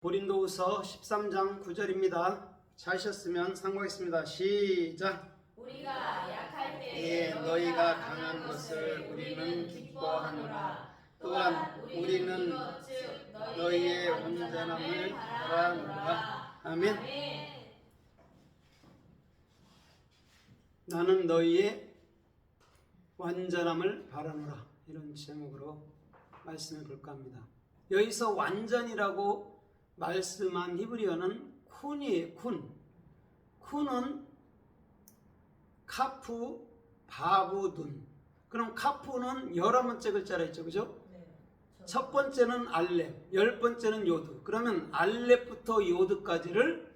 고린도후서 13장 9절입니다. 찾으셨으면 상고하겠습니다. 시작. 우리가 약할 때에 너희가 강한 것을 우리는 기뻐하노라. 또한 우리는 너희의 온전함을 바라노라. 아멘. 나는 너희의 완전함을 바라노라. 이런 제목으로 말씀을 볼까 합니다. 여기서 완전이라고 말씀한 히브리어는 쿤이에요. 쿤은 카프, 바브, 둔. 그럼 카프는 11번째 글자라 했죠. 그죠? 첫 번째는 알렙, 10번째는 요드. 그러면 알렙부터 요드까지를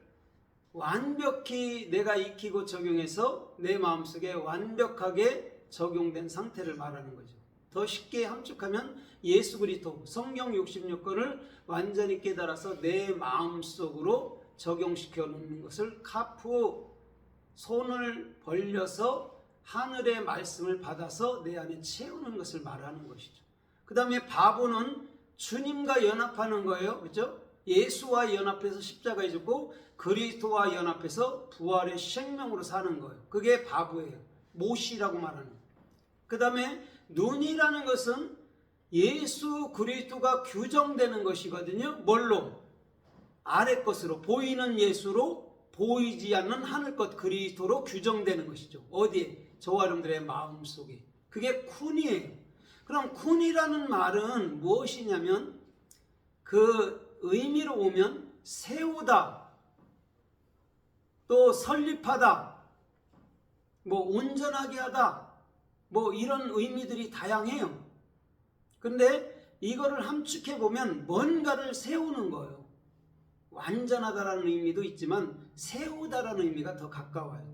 완벽히 내가 익히고 적용해서 내 마음속에 완벽하게 적용된 상태를 말하는 거죠. 더 쉽게 함축하면 예수 그리스도 성경 66권을 완전히 깨달아서 내 마음속으로 적용시켜 놓는 것을 카프, 손을 벌려서 하늘의 말씀을 받아서 내 안에 채우는 것을 말하는 것이죠. 그 다음에 바보는 주님과 연합하는 거예요. 그렇죠? 예수와 연합해서 십자가에 죽고 그리스도와 연합해서 부활의 생명으로 사는 거예요. 그게 바보예요. 모시라고 말하는 거예요. 그 다음에 눈이라는 것은 예수 그리스도가 규정되는 것이거든요. 뭘로? 아래 것으로, 보이는 예수로, 보이지 않는 하늘 것 그리스도로 규정되는 것이죠. 어디에? 저와 여러분들의 마음속에. 그게 쿤이에요. 그럼 쿤이라는 말은 무엇이냐면 그 의미로 오면 세우다, 또 설립하다, 뭐 온전하게 하다, 뭐 이런 의미들이 다양해요. 근데 이거를 함축해 보면 뭔가를 세우는 거예요. 완전하다라는 의미도 있지만 세우다라는 의미가 더 가까워요.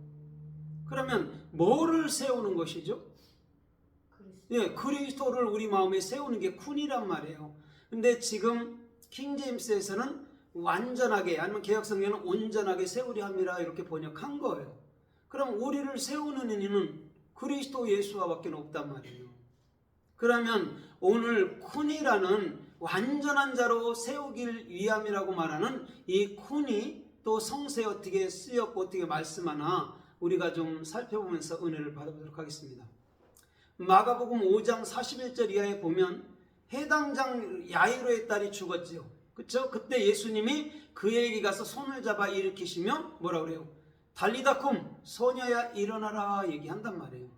그러면 뭐를 세우는 것이죠? 그리스도를 우리 마음에 세우는 게 쿤이란 말이에요. 근데 지금 킹제임스에서는 완전하게, 아니면 개역성경은 온전하게 세우려 함이라 이렇게 번역한 거예요. 그럼 우리를 세우는 의미는 그리스도 예수와밖에 없단 말이에요. 그러면 오늘 쿤이라는 완전한 자로 세우길 위함이라고 말하는 이 쿤이 또 성서에 어떻게 쓰였고 어떻게 말씀하나 우리가 좀 살펴보면서 은혜를 받아보도록 하겠습니다. 마가복음 5장 41절 이하에 보면 해당장 야이로의 딸이 죽었지요. 그렇죠? 그때 예수님이 그에게 가서 손을 잡아 일으키시며 뭐라 그래요? 달리다쿰, 소녀야 일어나라 얘기한단 말이에요.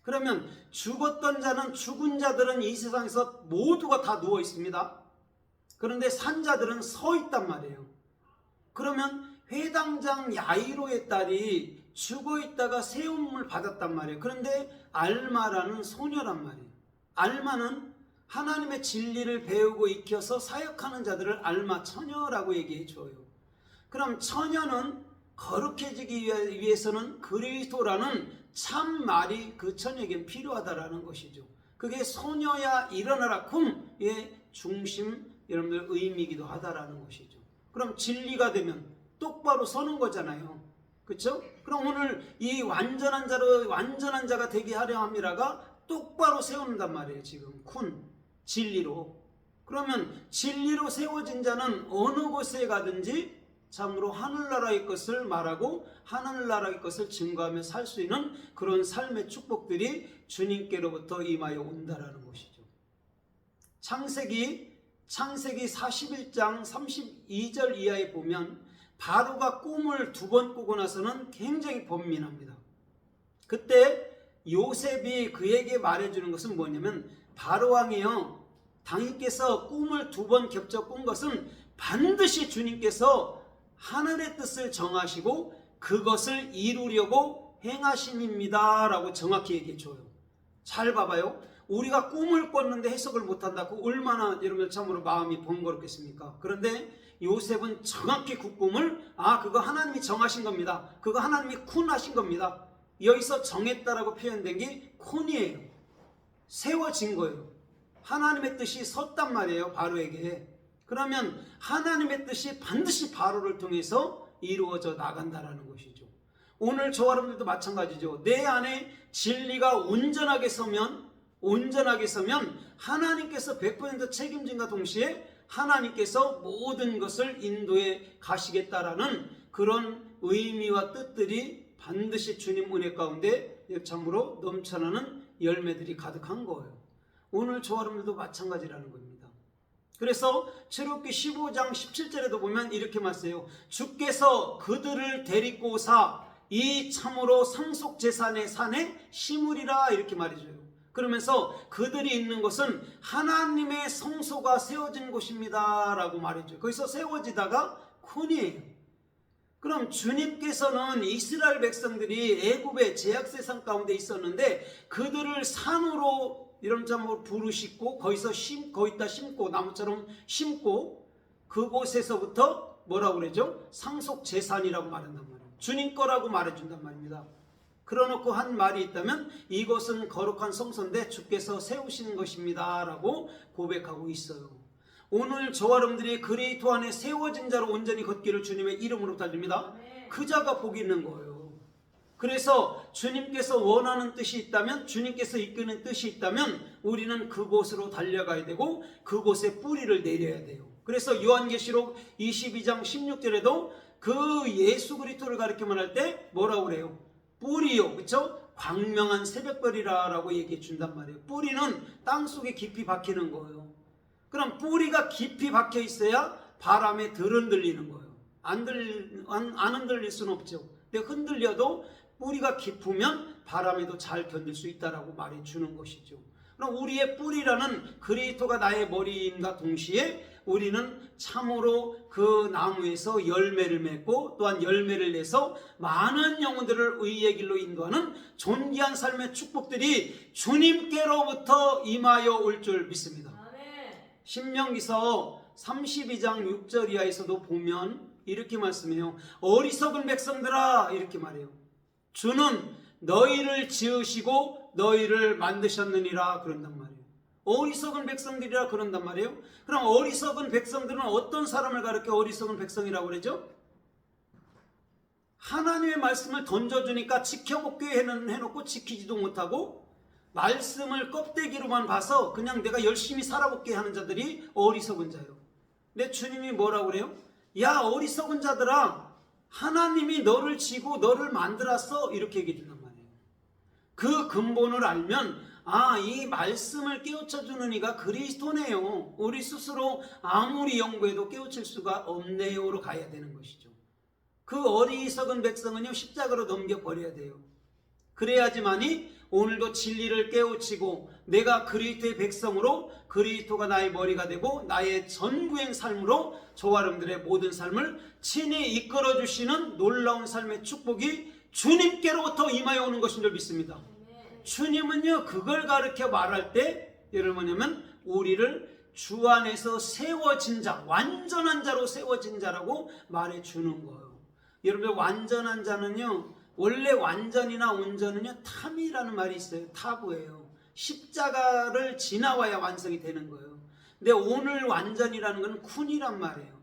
그러면 죽었던 자는, 죽은 자들은 이 세상에서 모두가 다 누워 있습니다. 그런데 산 자들은 서 있단 말이에요. 그러면 회당장 야이로의 딸이 죽어 있다가 세움을 받았단 말이에요. 그런데 알마라는 소녀란 말이에요. 알마는 하나님의 진리를 배우고 익혀서 사역하는 자들을 알마, 처녀라고 얘기해 줘요. 그럼 처녀는 거룩해지기 위해서는 그리스도라는 참 말이 그 처녀에겐 필요하다라는 것이죠. 그게 소녀야 일어나라 쿰의 중심, 여러분들 의미이기도 하다라는 것이죠. 그럼 진리가 되면 똑바로 서는 거잖아요. 그렇죠? 그럼 오늘 이 완전한 자로, 완전한 자가 되게 하려 함이라가 똑바로 세운단 말이에요. 지금 쿤, 진리로. 그러면 진리로 세워진 자는 어느 곳에 가든지 참으로 하늘나라의 것을 말하고 하늘나라의 것을 증거하며 살 수 있는 그런 삶의 축복들이 주님께로부터 임하여 온다라는 것이죠. 창세기 41장 32절 이하에 보면 바로가 꿈을 2번 꾸고 나서는 굉장히 번민합니다. 그때 요셉이 그에게 말해주는 것은 뭐냐면, 바로왕이요, 당신께서 꿈을 2번 겹쳐 꾼 것은 반드시 주님께서 하늘의 뜻을 정하시고 그것을 이루려고 행하심입니다 라고 정확히 얘기해 줘요. 잘 봐봐요. 우리가 꿈을 꿨는데 해석을 못한다. 그 얼마나 여러분 참으로 마음이 번거롭겠습니까? 그런데 요셉은 정확히 그 꿈을 그거 하나님이 정하신 겁니다. 그거 하나님이 쿤하신 겁니다. 여기서 정했다라고 표현된 게 쿤이에요. 세워진 거예요. 하나님의 뜻이 섰단 말이에요. 바로에게. 그러면 하나님의 뜻이 반드시 바로를 통해서 이루어져 나간다라는 것이죠. 오늘 저와 여러분들도 마찬가지죠. 내 안에 진리가 온전하게 서면 하나님께서 100% 책임짐과 동시에 하나님께서 모든 것을 인도해 가시겠다라는 그런 의미와 뜻들이 반드시 주님 은혜 가운데 참으로 넘쳐나는 열매들이 가득한 거예요. 오늘 저와 여러분들도 마찬가지라는 겁니다. 그래서 출애굽기 15장 17절에도 보면 이렇게 말씀해요. 주께서 그들을 데리고 오사 이 참으로 상속제산의 산에 심으리라 이렇게 말해줘요. 그러면서 그들이 있는 곳은 하나님의 성소가 세워진 곳입니다 라고 말해줘요. 거기서 세워지다가 쿤이에요. 그럼 주님께서는 이스라엘 백성들이 애굽의 제약세상 가운데 있었는데 그들을 산으로 이런저런 부르시고 거기다 심고 나무처럼 심고 그곳에서부터 뭐라고 그러죠? 상속제산이라고 말한단 말이에요. 주님 거라고 말해준단 말입니다. 그러놓고 한 말이 있다면 이것은 거룩한 성소인데 주께서 세우시는 것입니다 라고 고백하고 있어요. 오늘 저와 여러분들이 그리스도 안에 세워진 자로 온전히 걷기를 주님의 이름으로 달립니다. 그 자가 복이 있는 거예요. 그래서 주님께서 원하는 뜻이 있다면, 주님께서 이끄는 뜻이 있다면 우리는 그곳으로 달려가야 되고 그곳에 뿌리를 내려야 돼요. 그래서 요한계시록 22장 16절에도 그 예수 그리스도를 가리켜만 할 때 뭐라고 그래요? 뿌리요, 그렇죠? 광명한 새벽별이라 라고 얘기해 준단 말이에요. 뿌리는 땅속에 깊이 박히는 거예요. 그럼 뿌리가 깊이 박혀 있어야 바람에 덜 흔들리는 거예요. 안 흔들릴 수는 없죠. 근데 흔들려도 뿌리가 깊으면 바람에도 잘 견딜 수 있다라고 말해 주는 것이죠. 그럼 우리의 뿌리라는 그리스도가 나의 머리임과 동시에 우리는 참으로 그 나무에서 열매를 맺고 또한 열매를 내서 많은 영혼들을 의의 길로 인도하는 존귀한 삶의 축복들이 주님께로부터 임하여 올 줄 믿습니다. 신명기서 32장 6절 이하에서도 보면 이렇게 말씀해요. 어리석은 백성들아 이렇게 말해요. 주는 너희를 지으시고 너희를 만드셨느니라 그런단 말이에요. 어리석은 백성들이라 그런단 말이에요. 그럼 어리석은 백성들은 어떤 사람을 가르쳐 어리석은 백성이라고 그러죠? 하나님의 말씀을 던져주니까 지켜볼게 해놓고 지키지도 못하고 말씀을 껍데기로만 봐서 그냥 내가 열심히 살아볼게 하는 자들이 어리석은 자예요. 근데 주님이 뭐라고 그래요? 야 어리석은 자들아 하나님이 너를 지고 너를 만들었어 이렇게 얘기해 준단 말이에요. 그 근본을 알면 이 말씀을 깨우쳐주는 이가 그리스도네요. 우리 스스로 아무리 연구해도 깨우칠 수가 없네요로 가야 되는 것이죠. 그 어리석은 백성은요 십자가로 넘겨버려야 돼요. 그래야지만이 오늘도 진리를 깨우치고 내가 그리스도의 백성으로 그리스도가 나의 머리가 되고 나의 전구행 삶으로 저와 여러분들의 모든 삶을 친히 이끌어 주시는 놀라운 삶의 축복이 주님께로부터 임하여 오는 것인 줄 믿습니다. 주님은요 그걸 가르쳐 말할 때 뭐냐면 우리를 주 안에서 세워진 자, 완전한 자로 세워진 자라고 말해 주는 거예요. 여러분 완전한 자는요 원래 완전이나 온전은요 탐이라는 말이 있어요. 타부예요. 십자가를 지나와야 완성이 되는 거예요. 근데 오늘 완전이라는 건 쿤이란 말이에요.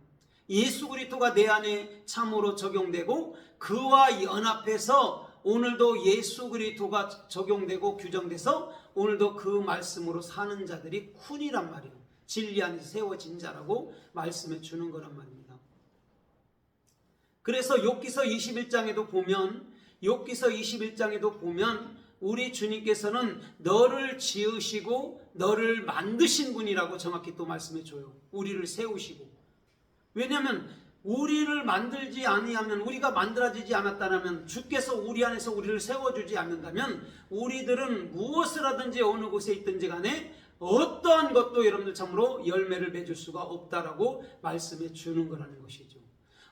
예수 그리스도가 내 안에 참으로 적용되고 그와 연합해서 오늘도 예수 그리스도가 적용되고 규정돼서 오늘도 그 말씀으로 사는 자들이 쿤이란 말이에요. 진리 안에서 세워진 자라고 말씀해 주는 거란 말입니다. 그래서 욥기서 21장에도 보면 우리 주님께서는 너를 지으시고 너를 만드신 분이라고 정확히 또 말씀해 줘요. 우리를 세우시고. 왜냐하면 우리를 만들지 아니하면 우리가 만들어지지 않았다면 주께서 우리 안에서 우리를 세워주지 않는다면 우리들은 무엇을 하든지 어느 곳에 있든지 간에 어떠한 것도 여러분들 참으로 열매를 맺을 수가 없다라고 말씀해 주는 거라는 것이죠.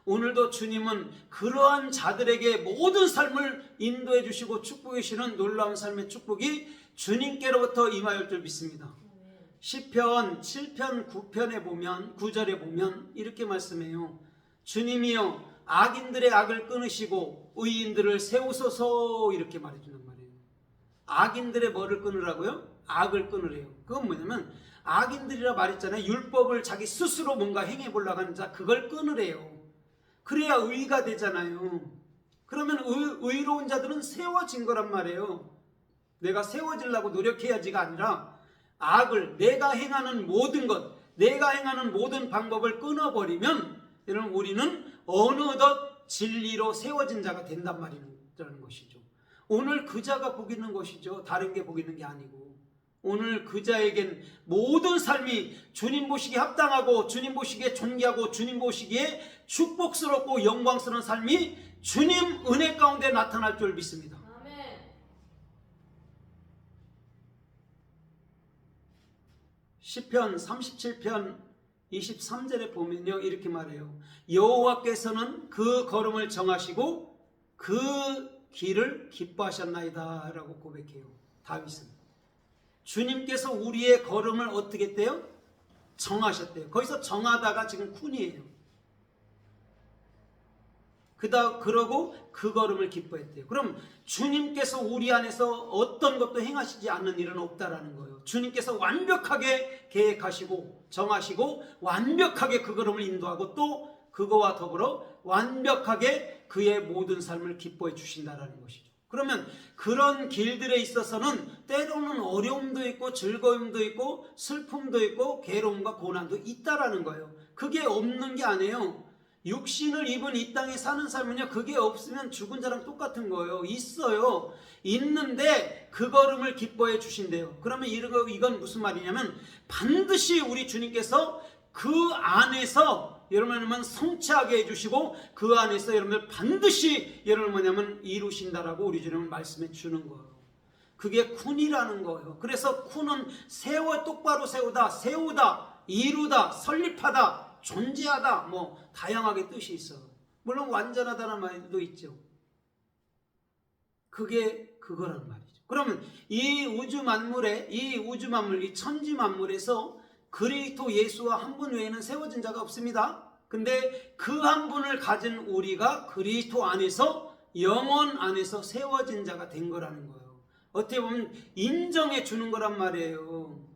오늘도 주님은 그러한 자들에게 모든 삶을 인도해 주시고 축복해 주시는 놀라운 삶의 축복이 주님께로부터 임하여 줄 믿습니다. 시편 7편 9편에 보면 9절에 보면 이렇게 말씀해요. 주님이여 악인들의 악을 끊으시고 의인들을 세우소서 이렇게 말해주는 말이에요. 악인들의 뭐를 끊으라고요? 악을 끊으래요. 그건 뭐냐면 악인들이라 말했잖아요. 율법을 자기 스스로 뭔가 행해보려고 하는 자 그걸 끊으래요. 그래야 의가 되잖아요. 그러면 의로운 자들은 세워진 거란 말이에요. 내가 세워지려고 노력해야지가 아니라 악을 내가 행하는 모든 것 내가 행하는 모든 방법을 끊어버리면 여러분 우리는 어느덧 진리로 세워진 자가 된단 말이라는 것이죠. 오늘 그 자가 복 있는 것이죠. 다른 게 복 있는 게 아니고, 오늘 그 자에겐 모든 삶이 주님 보시기에 합당하고 주님 보시기에 존귀하고 주님 보시기에 축복스럽고 영광스러운 삶이 주님 은혜 가운데 나타날 줄 믿습니다. 아멘. 시편 37편 23절에 보면요, 이렇게 말해요. 여호와께서는 그 걸음을 정하시고 그 길을 기뻐하셨나이다 라고 고백해요. 다윗은 주님께서 우리의 걸음을 어떻게 했대요? 정하셨대요. 거기서 정하다가 지금 쿤이에요. 그러고 그 걸음을 기뻐했대요. 그럼 주님께서 우리 안에서 어떤 것도 행하시지 않는 일은 없다라는 거예요. 주님께서 완벽하게 계획하시고 정하시고 완벽하게 그 걸음을 인도하고 또 그거와 더불어 완벽하게 그의 모든 삶을 기뻐해 주신다라는 것이죠. 그러면 그런 길들에 있어서는 때로는 어려움도 있고 즐거움도 있고 슬픔도 있고 괴로움과 고난도 있다라는 거예요. 그게 없는 게 아니에요. 육신을 입은 이 땅에 사는 삶은요, 그게 없으면 죽은 자랑 똑같은 거예요. 있어요. 있는데 그 걸음을 기뻐해 주신대요. 그러면 이건 무슨 말이냐면 반드시 우리 주님께서 그 안에서 여러분은 성취하게 해주시고 그 안에서 여러분들 반드시 여러분 뭐냐면 이루신다라고 우리 주님은 말씀해 주는 거예요. 그게 쿤이라는 거예요. 그래서 쿤은 똑바로 세우다, 이루다, 설립하다, 존재하다, 뭐 다양하게 뜻이 있어요. 물론 완전하다는 말도 있죠. 그게 그거란 말이죠. 그러면 이 우주 만물, 이 천지 만물에서 그리스도 예수와 한 분 외에는 세워진 자가 없습니다. 근데 그 한 분을 가진 우리가 그리스도 안에서 영원 안에서 세워진 자가 된 거라는 거예요. 어떻게 보면 인정해 주는 거란 말이에요.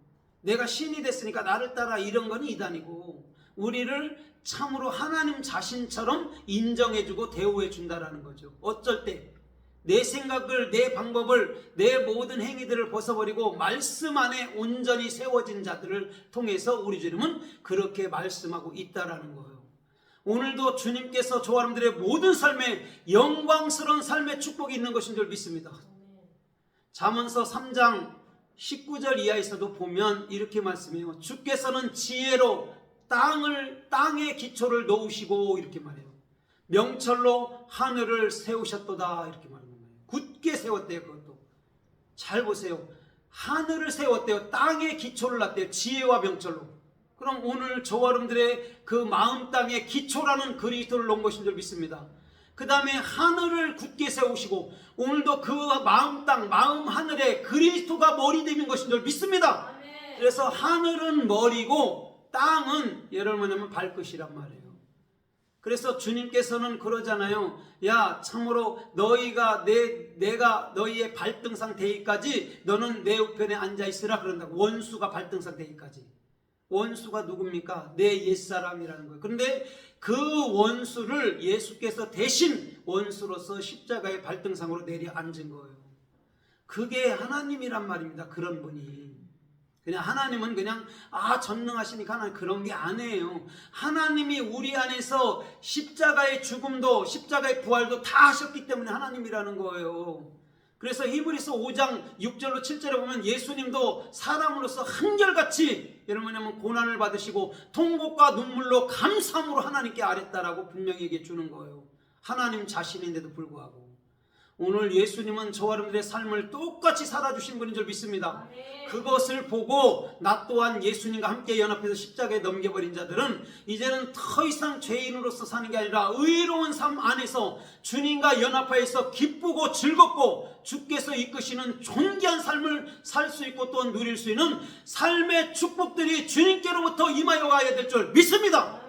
내가 신이 됐으니까 나를 따라 이런 건 이단이고, 우리를 참으로 하나님 자신처럼 인정해주고 대우해 준다라는 거죠. 어쩔 때 내 생각을, 내 방법을, 내 모든 행위들을 벗어버리고 말씀 안에 온전히 세워진 자들을 통해서 우리 주님은 그렇게 말씀하고 있다라는 거예요. 오늘도 주님께서 저와 여러분들의 모든 삶에 영광스러운 삶의 축복이 있는 것인 줄 믿습니다. 잠언서 3장 19절 이하에서도 보면 이렇게 말씀해요. 주께서는 지혜로 땅의 기초를 놓으시고, 이렇게 말해요. 명철로 하늘을 세우셨도다, 이렇게 말합니다. 굳게 세웠대요. 그것도 잘 보세요. 하늘을 세웠대요. 땅의 기초를 놨대요. 지혜와 명철로. 그럼 오늘 저와 여러분들의 그 마음 땅의 기초라는 그리스도를 놓은 것인 줄 믿습니다. 그 다음에 하늘을 굳게 세우시고, 오늘도 그 마음 땅, 마음 하늘에 그리스도가 머리 되는 것인 줄 믿습니다. 아멘. 그래서 하늘은 머리고 땅은 여러분 발끝이란 말이에요. 그래서 주님께서는 그러잖아요. 야, 참으로 내가 너희의 발등상 되기까지 너는 내 우편에 앉아 있으라 그런다고. 원수가 발등상 되기까지. 원수가 누굽니까? 내 옛사람이라는 거예요. 그런데 그 원수를 예수께서 대신 원수로서 십자가의 발등상으로 내려 앉은 거예요. 그게 하나님이란 말입니다. 그런 분이. 그냥 하나님은 그냥 전능하시니까 하나님 그런 게 아니에요. 하나님이 우리 안에서 십자가의 죽음도 십자가의 부활도 다 하셨기 때문에 하나님이라는 거예요. 그래서 히브리서 5장 6절로 7절에 보면 예수님도 사람으로서 한결같이 여러분 고난을 받으시고 통곡과 눈물로 감사함으로 하나님께 아뢰다라고 분명히 얘기해 주는 거예요. 하나님 자신인데도 불구하고 오늘 예수님은 저와 여러분들의 삶을 똑같이 살아주신 분인 줄 믿습니다. 그것을 보고 나 또한 예수님과 함께 연합해서 십자가에 넘겨버린 자들은 이제는 더 이상 죄인으로서 사는 게 아니라 의로운 삶 안에서 주님과 연합하여서 기쁘고 즐겁고 주께서 이끄시는 존귀한 삶을 살 수 있고 또한 누릴 수 있는 삶의 축복들이 주님께로부터 임하여 가야 될 줄 믿습니다.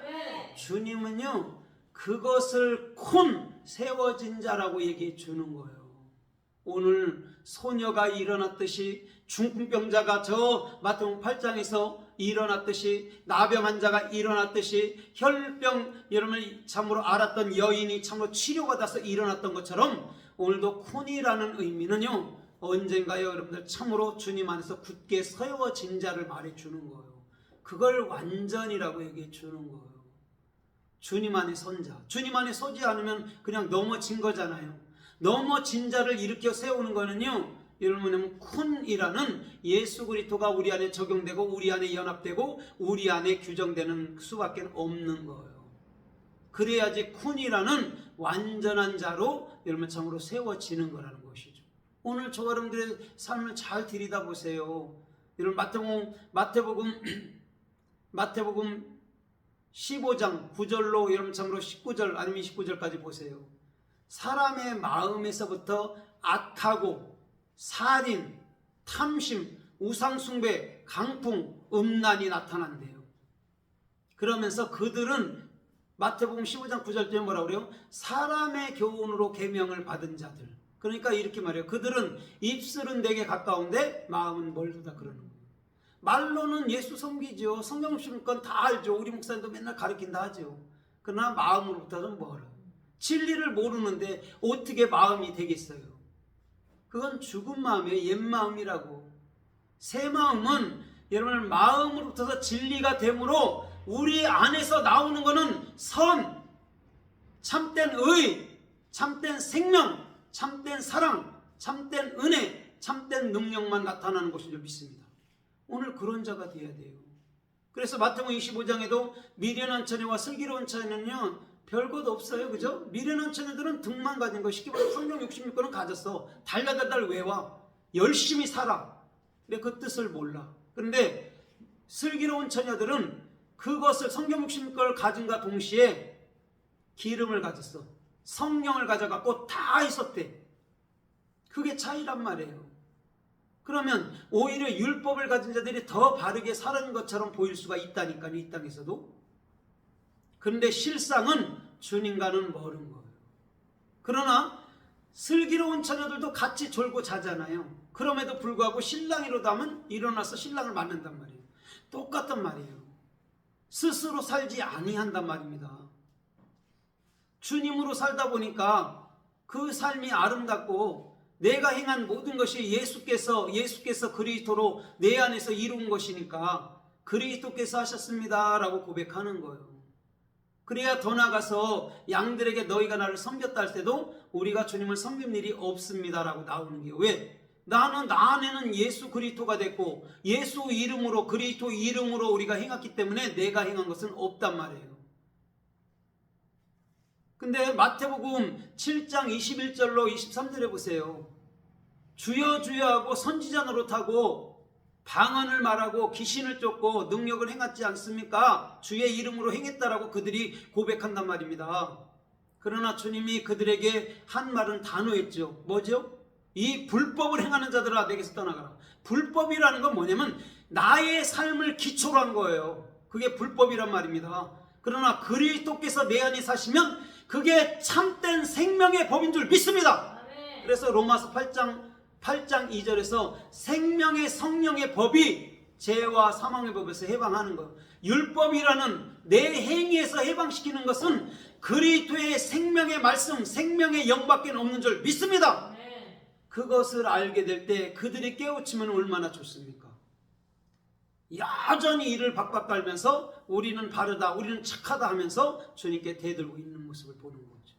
주님은요 그것을 세워진 자라고 얘기해 주는 거예요. 오늘 소녀가 일어났듯이 중풍병자가 저 마태복음 8장에서 일어났듯이 나병 환자가 일어났듯이 혈병 여러분 참으로 앓았던 여인이 참으로 치료받아서 일어났던 것처럼 오늘도 쿤이라는 의미는요 언젠가요 여러분들 참으로 주님 안에서 굳게 세워진 자를 말해 주는 거예요. 그걸 완전이라고 얘기해 주는 거예요. 주님 안에 선자. 주님 안에 서지 않으면 그냥 넘어진 거잖아요. 넘어진 자를 일으켜 세우는 거는요, 여러분, 쿤이라는 예수 그리스도가 우리 안에 적용되고 우리 안에 연합되고 우리 안에 규정되는 수밖에 없는 거예요. 그래야지 쿤이라는 완전한 자로 여러분 참으로 세워지는 거라는 것이죠. 오늘 저와 여러분들의 삶을 잘 들여다보세요. 여러분 마태복음 15장 9절로 여러분 참으로 19절 아니면 29절까지 보세요. 사람의 마음에서부터 악하고 살인, 탐심, 우상숭배, 강풍, 음란이 나타난대요. 그러면서 그들은 마태복음 15장 9절에 뭐라고 그래요? 사람의 교훈으로 계명을 받은 자들. 그러니까 이렇게 말해요. 그들은 입술은 내게 가까운데 마음은 멀다 그러는 거예요. 말로는 예수 섬기죠. 성경 쓰는 건 다 알죠. 우리 목사님도 맨날 가르친다 하죠. 그러나 마음으로부터는 멀어요. 진리를 모르는데 어떻게 마음이 되겠어요? 그건 죽은 마음이에요. 옛 마음이라고. 새 마음은 여러분 마음으로부터 진리가 되므로 우리 안에서 나오는 거는 선, 참된 의, 참된 생명, 참된 사랑, 참된 은혜, 참된 능력만 나타나는 것인 줄 믿습니다. 오늘 그런 자가 되어야 돼요. 그래서 마태복음 25장에도 미련한 처녀와 슬기로운 처녀는요 별것 없어요. 그죠? 미련한 처녀들은 등만 가진 거, 쉽게 말해서 성경 66권은 가졌어. 달달달달 외와 열심히 살아. 근데 그 뜻을 몰라. 그런데 슬기로운 처녀들은 그것을 성경 66권을 가진과 동시에 기름을 가졌어. 성령을 가져갖고 다 있었대. 그게 차이란 말이에요. 그러면 오히려 율법을 가진 자들이 더 바르게 사는 것처럼 보일 수가 있다니까요. 이 땅에서도. 그런데 실상은 주님과는 멀은 거예요. 그러나 슬기로운 처녀들도 같이 졸고 자잖아요. 그럼에도 불구하고 신랑이로도 하면 일어나서 신랑을 만난단 말이에요. 똑같단 말이에요. 스스로 살지 아니한단 말입니다. 주님으로 살다 보니까 그 삶이 아름답고 내가 행한 모든 것이 예수께서 그리스도로 내 안에서 이룬 것이니까 그리스도께서 하셨습니다 라고 고백하는 거예요. 그래야 더 나아가서 양들에게 너희가 나를 섬겼다 할 때도 우리가 주님을 섬긴 일이 없습니다 라고 나오는 게 왜? 나는 나 안에는 예수 그리스도가 됐고 예수 이름으로 그리스도 이름으로 우리가 행했기 때문에 내가 행한 것은 없단 말이에요. 근데 마태복음 7장 21절로 23절에 보세요. 주여 주여 하고 선지자 노릇하고 방언을 말하고 귀신을 쫓고 능력을 행하지 않습니까? 주의 이름으로 행했다라고 그들이 고백한단 말입니다. 그러나 주님이 그들에게 한 말은 단호했죠. 뭐죠? 이 불법을 행하는 자들아 내게서 떠나가라. 불법이라는 건 뭐냐면 나의 삶을 기초로 한 거예요. 그게 불법이란 말입니다. 그러나 그리스도께서 내 안에 사시면 그게 참된 생명의 법인 줄 믿습니다. 그래서 로마서 8장 2절에서 생명의 성령의 법이 죄와 사망의 법에서 해방하는 것. 율법이라는 내 행위에서 해방시키는 것은 그리스도의 생명의 말씀, 생명의 영밖에 없는 줄 믿습니다. 그것을 알게 될 때 그들이 깨우치면 얼마나 좋습니까? 여전히 이를 박박 깔면서 우리는 바르다, 우리는 착하다 하면서 주님께 대들고 있는 모습을 보는 거죠.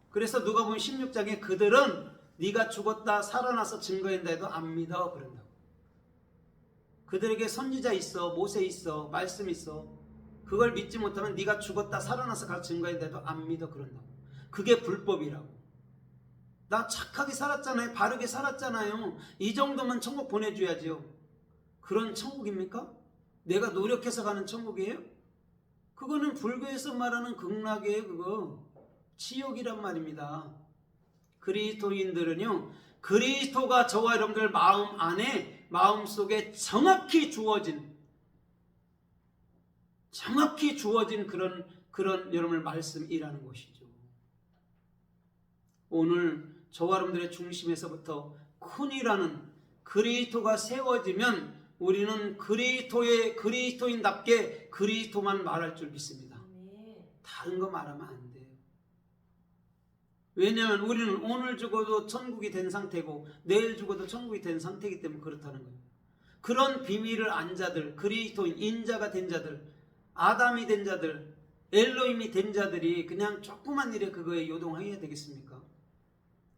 그래서 누가복음 16장에 그들은 네가 죽었다 살아나서 증거한다 해도 안 믿어 그런다고. 그들에게 선지자 있어, 모세 있어, 말씀 있어. 그걸 믿지 못하면 네가 죽었다 살아나서 가서 증거한다 해도 안 믿어 그런다고. 그게 불법이라고. 나 착하게 살았잖아요. 바르게 살았잖아요. 이 정도면 천국 보내줘야죠. 그런 천국입니까? 내가 노력해서 가는 천국이에요? 그거는 불교에서 말하는 극락이에요. 그거 지옥이란 말입니다. 그리스도인들은요, 그리스도가 저와 여러분들 마음 안에, 마음속에 정확히 주어진 그런 여러분의 말씀이라는 것이죠. 오늘 저와 여러분들의 중심에서부터 쿤이라는 그리스도가 세워지면 우리는 그리스도인답게 그리스도만 말할 줄 믿습니다. 다른 거 말하면 안 돼요. 왜냐하면 우리는 오늘 죽어도 천국이 된 상태고 내일 죽어도 천국이 된 상태이기 때문에 그렇다는 거예요. 그런 비밀을 안 자들, 그리스도인 인자가 된 자들, 아담이 된 자들, 엘로힘이 된 자들이 그냥 조그만 일에 그거에 요동해야 되겠습니까?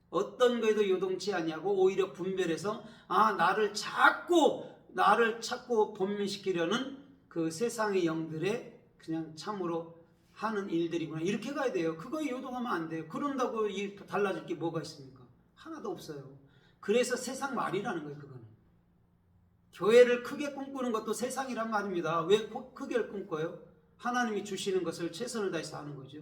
어떤 거에도 요동치 아니하고 오히려 분별해서 나를 찾고 범민시키려는 그 세상의 영들의 그냥 참으로 하는 일들이구나, 이렇게 가야 돼요. 그거에 요동하면 안 돼요. 그런다고 달라질 게 뭐가 있습니까? 하나도 없어요. 그래서 세상 말이라는 거예요. 그거는 교회를 크게 꿈꾸는 것도 세상이란 말입니다. 왜 크게 꿈꿔요? 하나님이 주시는 것을 최선을 다해서 하는 거죠.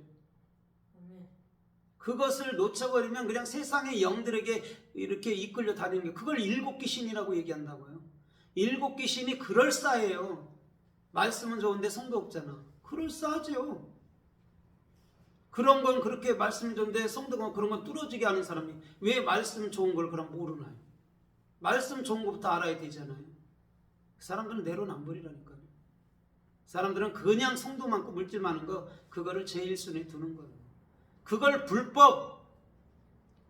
그것을 놓쳐버리면 그냥 세상의 영들에게 이렇게 이끌려 다니는 게, 그걸 일곱 귀신이라고 얘기한다고요. 일곱 귀신이 그럴싸해요. 말씀은 좋은데 성도 없잖아. 그럴싸하죠. 그런 건 그렇게 말씀이 좋은데 성도가 그런 건 뚫어지게 하는 사람이 왜 말씀 좋은 걸 그럼 모르나요? 말씀 좋은 것부터 알아야 되잖아요. 그 사람들은 내로남불이라니까요. 사람들은 그냥 성도 많고 물질 많은 거, 그거를 제일 순위에 두는 거예요. 그걸 불법,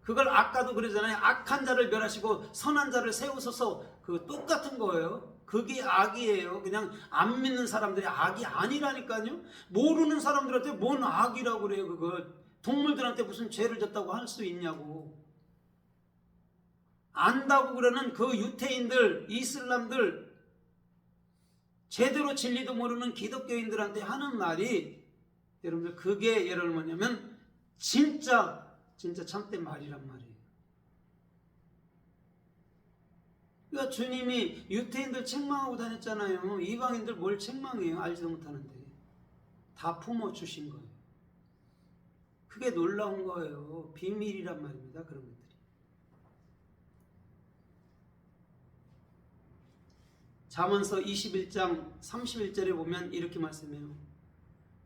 그걸 아까도 그러잖아요. 악한 자를 멸하시고 선한 자를 세우소서, 그 똑같은 거예요. 그게 악이에요. 그냥 안 믿는 사람들이 악이 아니라니까요. 모르는 사람들한테 뭔 악이라고 그래요. 그걸 동물들한테 무슨 죄를 졌다고 할 수 있냐고. 안다고 그러는 그 유태인들, 이슬람들, 제대로 진리도 모르는 기독교인들한테 하는 말이, 여러분들 그게 예를 뭐냐면 진짜 참된 말이란 말이에요. 그러니까 주님이 유태인들 책망하고 다녔잖아요. 이방인들 뭘 책망해요? 알지도 못하는데. 다 품어주신 거예요. 그게 놀라운 거예요. 비밀이란 말입니다. 그런 것들이. 잠언서 21장 31절에 보면 이렇게 말씀해요.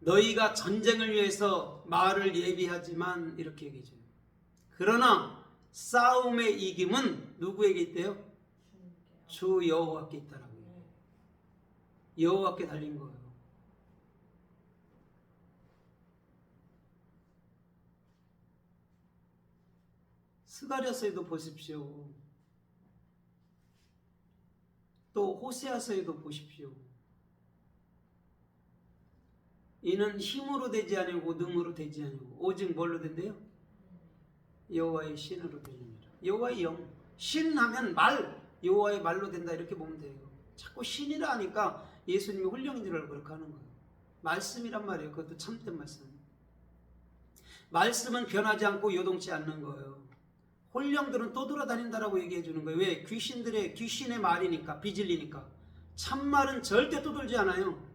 너희가 전쟁을 위해서 말을 예비하지만, 이렇게 얘기해줘요. 그러나 싸움의 이김은 누구에게 있대요? 주 여호와께 있다라고요. 여호와께 달린 거예요. 스가랴서에도 보십시오. 또 호세아서에도 보십시오. 이는 힘으로 되지 아니고 능으로 되지 아니고 오직 뭘로 된대요? 여호와의 신으로 되느니라. 여호와의 영, 신하면 말, 여호와의 말로 된다, 이렇게 보면 돼요. 자꾸 신이라 하니까 예수님이 홀령인 줄 알고 그렇게 하는 거예요. 말씀이란 말이에요. 그것도 참된 말씀. 말씀은 변하지 않고 요동치 않는 거예요. 홀령들은 떠돌아다닌다라고 얘기해 주는 거예요. 왜? 귀신의 말이니까, 비질리니까. 참말은 절대 떠돌지 않아요.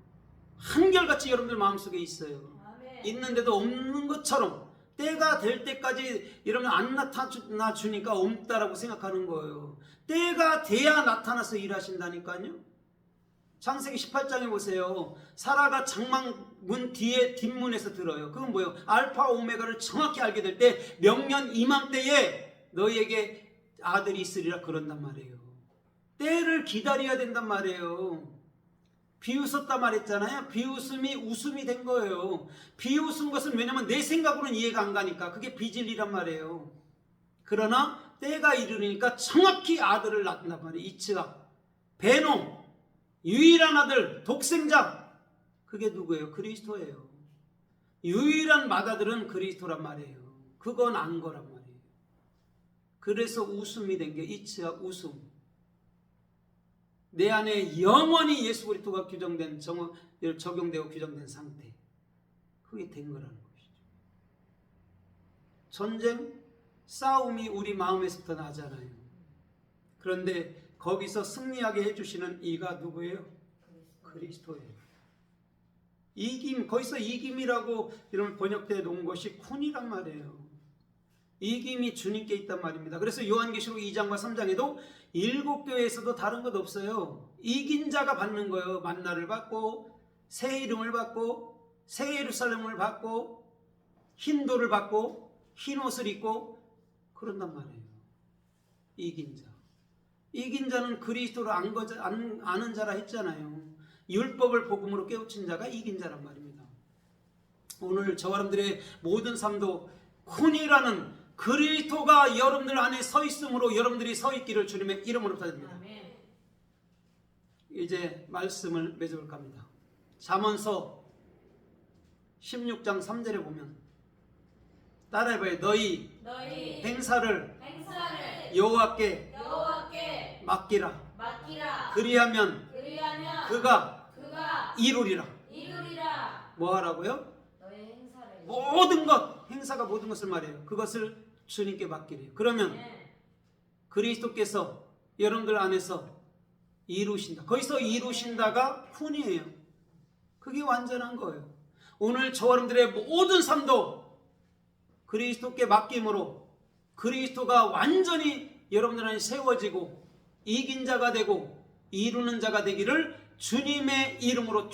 한결같이 여러분들 마음속에 있어요. 아멘. 있는데도 없는 것처럼 때가 될 때까지 여러분 안 나타나 주니까 없다라고 생각하는 거예요. 때가 돼야 나타나서 일하신다니까요. 창세기 18장에 보세요. 사라가 장막문 뒷문에서 들어요. 그건 뭐예요? 알파 오메가를 정확히 알게 될 때 명년 이맘때에 너희에게 아들이 있으리라 그런단 말이에요. 때를 기다려야 된단 말이에요. 비웃었다 말했잖아요. 비웃음이 웃음이 된 거예요. 비웃은 것은 왜냐면 내 생각으로는 이해가 안 가니까. 그게 비진리란 말이에요. 그러나 때가 이르니까 정확히 아들을 낳는단 말이에요. 이츠학, 베노, 유일한 아들, 독생자. 그게 누구예요? 그리스도예요. 유일한 맏아들은 그리스도란 말이에요. 그건 안 거란 말이에요. 그래서 웃음이 된 게 이츠학, 웃음. 내 안에 영원히 예수 그리스도가 적용되고 규정된 상태, 그게 된 거라는 것이죠. 전쟁, 싸움이 우리 마음에서부터 나잖아요. 그런데 거기서 승리하게 해주시는 이가 누구예요? 그리스도예요. 이김, 거기서 이김이라고 이런 번역되어 놓은 것이 쿤이란 말이에요. 이김이 주님께 있단 말입니다. 그래서 요한계시록 2장과 3장에도 일곱 교회에서도 다른 것 없어요. 이긴 자가 받는 거예요. 만나를 받고, 새 이름을 받고, 새 예루살렘을 받고, 흰 돌을 받고, 흰 옷을 입고, 그런단 말이에요. 이긴 자. 이긴 자는 그리스도를 아는 자라 했잖아요. 율법을 복음으로 깨우친 자가 이긴 자란 말입니다. 오늘 저와 여러분들의 모든 삶도 쿤이라는 그리스도가 여러분들 안에 서 있으므로 여러분들이 서 있기를 주님의 이름으로 부탁드립니다. 이제 말씀을 맺어볼까 합니다. 잠언서 16장 3절에 보면 따라해봐요. 너희 너희 행사를 행사를 여호와께 여호와께 맡기라. 맡기라. 그리하면 그리하면 그가 그가 이루리라. 이루리라. 뭐 하라고요? 너희 행사를 모든 것, 행사가 모든 것을 말해요. 그것을 주님께 맡기래요. 그러면 네. 그리스도께서 여러분들 안에서 이루신다. 거기서 이루신다가 훈이에요. 그게 완전한 거예요. 오늘 저와 여러분들의 모든 삶도 그리스도께 맡김으로 그리스도가 완전히 여러분들 안에 세워지고 이긴 자가 되고 이루는 자가 되기를 주님의 이름으로